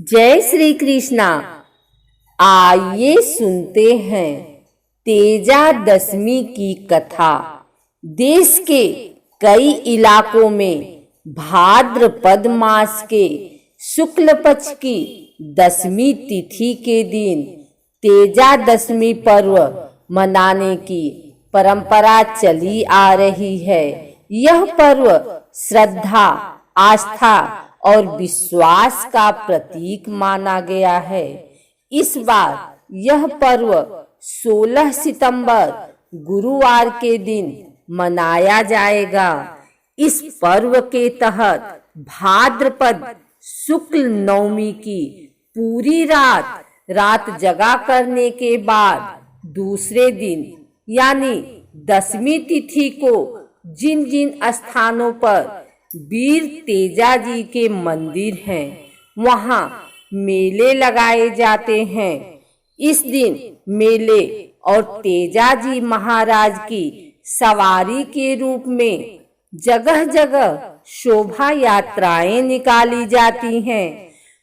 जय श्री कृष्णा। आइए सुनते हैं तेजा दशमी की कथा। देश के कई इलाकों में भाद्रपद मास के शुक्ल पक्ष की दशमी तिथि के दिन तेजा दशमी पर्व मनाने की परंपरा चली आ रही है। यह पर्व श्रद्धा, आस्था और विश्वास का प्रतीक माना गया है। इस बार यह पर्व 16 सितंबर गुरुवार के दिन मनाया जाएगा। इस पर्व के तहत भाद्रपद शुक्ल नवमी की पूरी रात जगा करने के बाद दूसरे दिन यानी दशमी तिथि को जिन जिन स्थानों पर वीर तेजा जी के मंदिर हैं वहां मेले लगाए जाते हैं। इस दिन मेले और तेजा जी महाराज की सवारी के रूप में जगह जगह शोभा यात्राएं निकाली जाती हैं।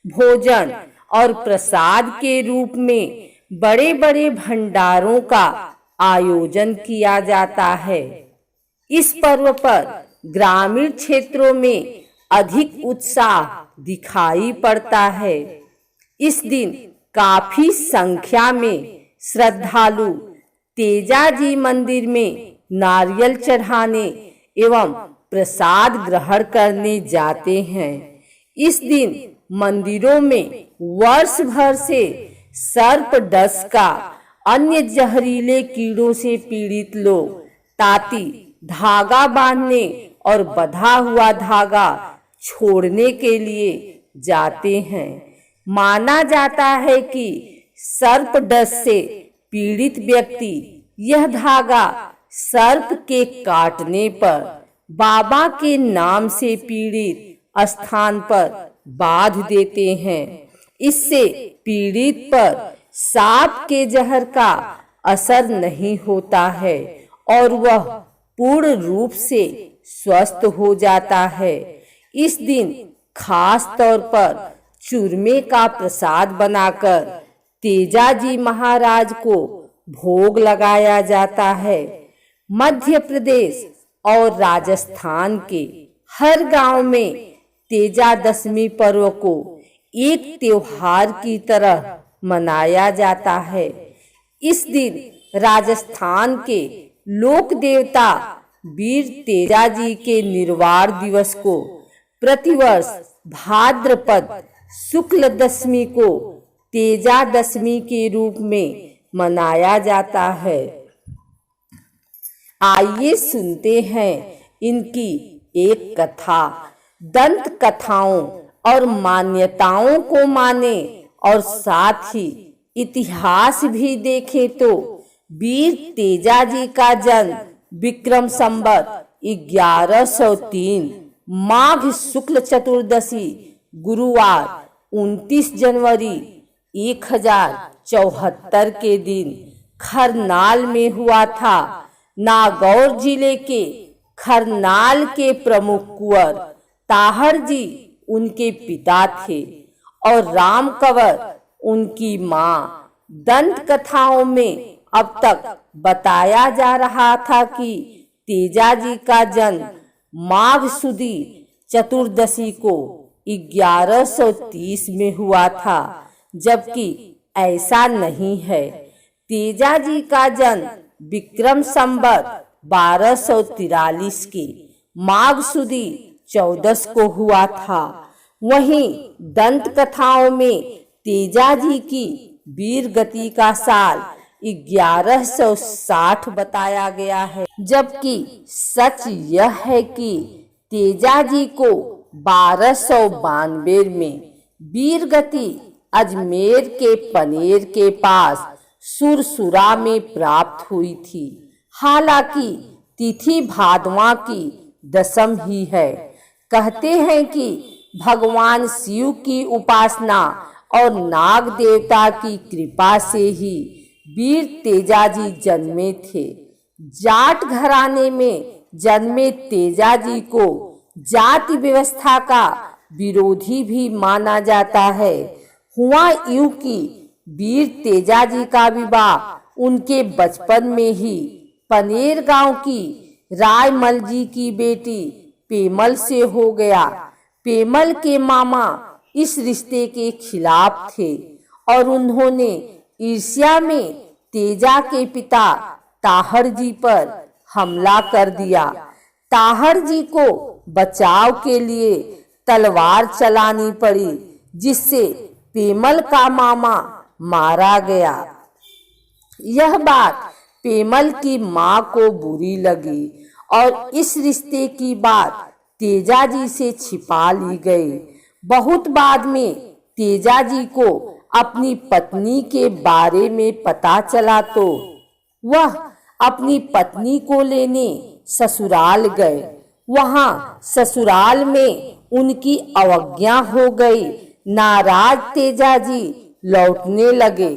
भोजन और प्रसाद के रूप में बड़े बड़े भंडारों का आयोजन किया जाता है। इस पर्व पर ग्रामीण क्षेत्रों में अधिक उत्साह दिखाई पड़ता है। इस दिन काफी संख्या में श्रद्धालु तेजा जी मंदिर में नारियल चढ़ाने एवं प्रसाद ग्रहण करने जाते हैं। इस दिन मंदिरों में वर्ष भर से सर्प डस का अन्य जहरीले कीड़ों से पीड़ित लोग ताती, धागा बांधने और बंधा हुआ धागा छोड़ने के लिए जाते हैं। माना जाता है कि सर्प डस से पीड़ित व्यक्ति यह धागा सर्प के काटने पर बाबा के नाम से पीड़ित स्थान पर बांध देते हैं। इससे पीड़ित पर सांप के जहर का असर नहीं होता है और वह पूर्ण रूप से स्वस्थ हो जाता है। इस दिन खास तौर पर चूरमे का प्रसाद बनाकर तेजा जी महाराज को भोग लगाया जाता है। मध्य प्रदेश और राजस्थान के हर गांव में तेजा दशमी पर्व को एक त्योहार की तरह मनाया जाता है। इस दिन राजस्थान के लोक देवता वीर तेजा जी के निर्वाण दिवस को प्रतिवर्ष भाद्रपद शुक्ल दशमी को तेजा दशमी के रूप में मनाया जाता है। आइए सुनते हैं इनकी एक कथा। दंत कथाओं और मान्यताओं को माने और साथ ही इतिहास भी देखें तो वीर तेजा जी का जन्म विक्रम संवत 1103 माघ शुक्ल चतुर्दशी गुरुवार 29 जनवरी 1074 के दिन खरनाल में हुआ था। नागौर जिले के खरनाल के प्रमुख कुंवर ताहर जी उनके पिता थे और राम कंवर उनकी मां। दंत कथाओं में अब तक बताया जा रहा था कि तेजा जी का जन्म माघ सुदी चतुर्दशी को 1130 में हुआ था, जबकि ऐसा नहीं है। तेजा जी का जन्म विक्रम संवत 1243 के माघ सुदी 14 को हुआ था। वहीं दंत कथाओं में तेजा जी की वीर गति का साल 1160 बताया गया है, जबकि सच यह है कि तेजा जी को 1292 में वीर गति अजमेर के पनेर के पास सुरसुरा में प्राप्त हुई थी। हालांकि तिथि भादवा की दशम ही है। कहते हैं कि भगवान शिव की उपासना और नाग देवता की कृपा से ही वीर तेजा जी जन्मे थे। जाट घराने में जन्मे तेजा जी को जाति व्यवस्था का विरोधी भी माना जाता है। हुआ यूं कि वीर तेजाजी का विवाह उनके बचपन में ही पनेर गांव की रायमल जी की बेटी पेमल से हो गया। पेमल के मामा इस रिश्ते के खिलाफ थे और उन्होंने ईर्ष्या में तेजा के पिता ताहर जी पर हमला कर दिया। ताहर जी को बचाव के लिए तलवार चलानी पड़ी, जिससे पेमल का मामा मारा गया। यह बात पेमल की मां को बुरी लगी और इस रिश्ते की बात तेजाजी से छिपा ली गई। बहुत बाद में तेजाजी को अपनी पत्नी के बारे में पता चला तो वह अपनी पत्नी को लेने ससुराल गए। वहां ससुराल में उनकी अवज्ञा हो गई। नाराज तेजाजी लौटने लगे।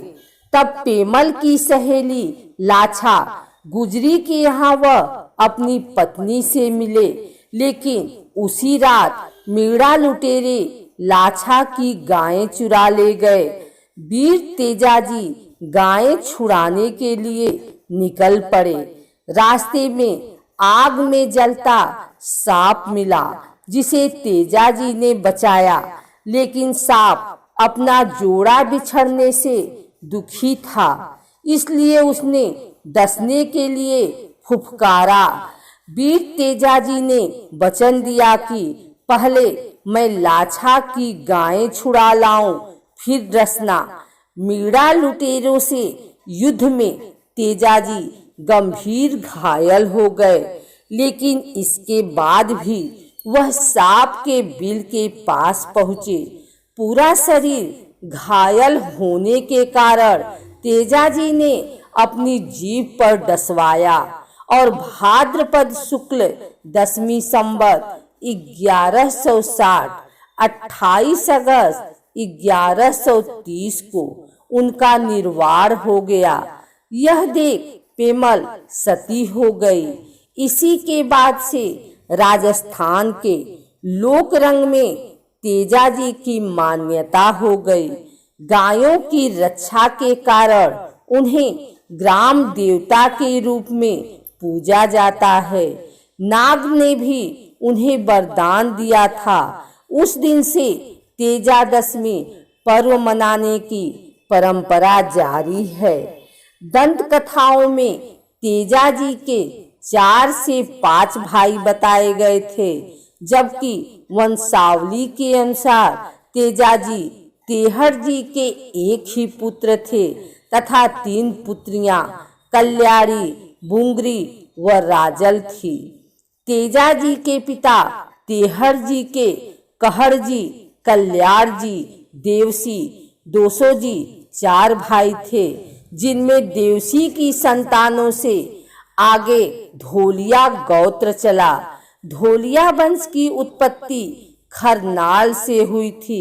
तब पेमल की सहेली लाछा गुजरी के यहाँ वह अपनी पत्नी से मिले, लेकिन उसी रात मीणा लुटेरे लाछा की गायें चुरा ले गए। वीर तेजाजी गायें छुड़ाने के लिए निकल पड़े। रास्ते में आग में जलता सांप मिला, जिसे तेजाजी ने बचाया, लेकिन सांप अपना जोड़ा बिछड़ने से दुखी था, इसलिए उसने डसने के लिए फुफकारा। वीर तेजाजी ने वचन दिया कि पहले मैं लाछा की गायें छुड़ा लाऊं, फिर डसना। मीणा लुटेरों से युद्ध में तेजाजी गंभीर घायल हो गए, लेकिन इसके बाद भी वह सांप के बिल के पास पहुंचे। पूरा शरीर घायल होने के कारण तेजाजी ने अपनी जीभ पर डसवाया और भाद्रपद शुक्ल 10वीं संवत 1160 28 अगस्त 1130 को उनका निर्वाण हो गया। यह देख पेमल सती हो गई। इसी के बाद से राजस्थान के लोक रंग में तेजाजी की मान्यता हो गई। गायों की रक्षा के कारण उन्हें ग्राम देवता के रूप में पूजा जाता है। नाग ने भी उन्हें वरदान दिया था। उस दिन से तेजा दशमी पर्व मनाने की परंपरा जारी है। दंत कथाओं में तेजाजी के 4 से 5 भाई बताए गए थे, जबकि वंशावली के अनुसार तेजाजी तेहर जी के एक ही पुत्र थे तथा 3 पुत्रियां कल्याणी, बुंगरी व राजल थी। तेजाजी के पिता तेहर जी के कहर जी, कल्याण जी, देवसी, दोसो जी 4 भाई थे, जिनमें देवसी की संतानों से आगे धोलिया गोत्र चला। धोलिया वंश की उत्पत्ति खरनाल से हुई थी।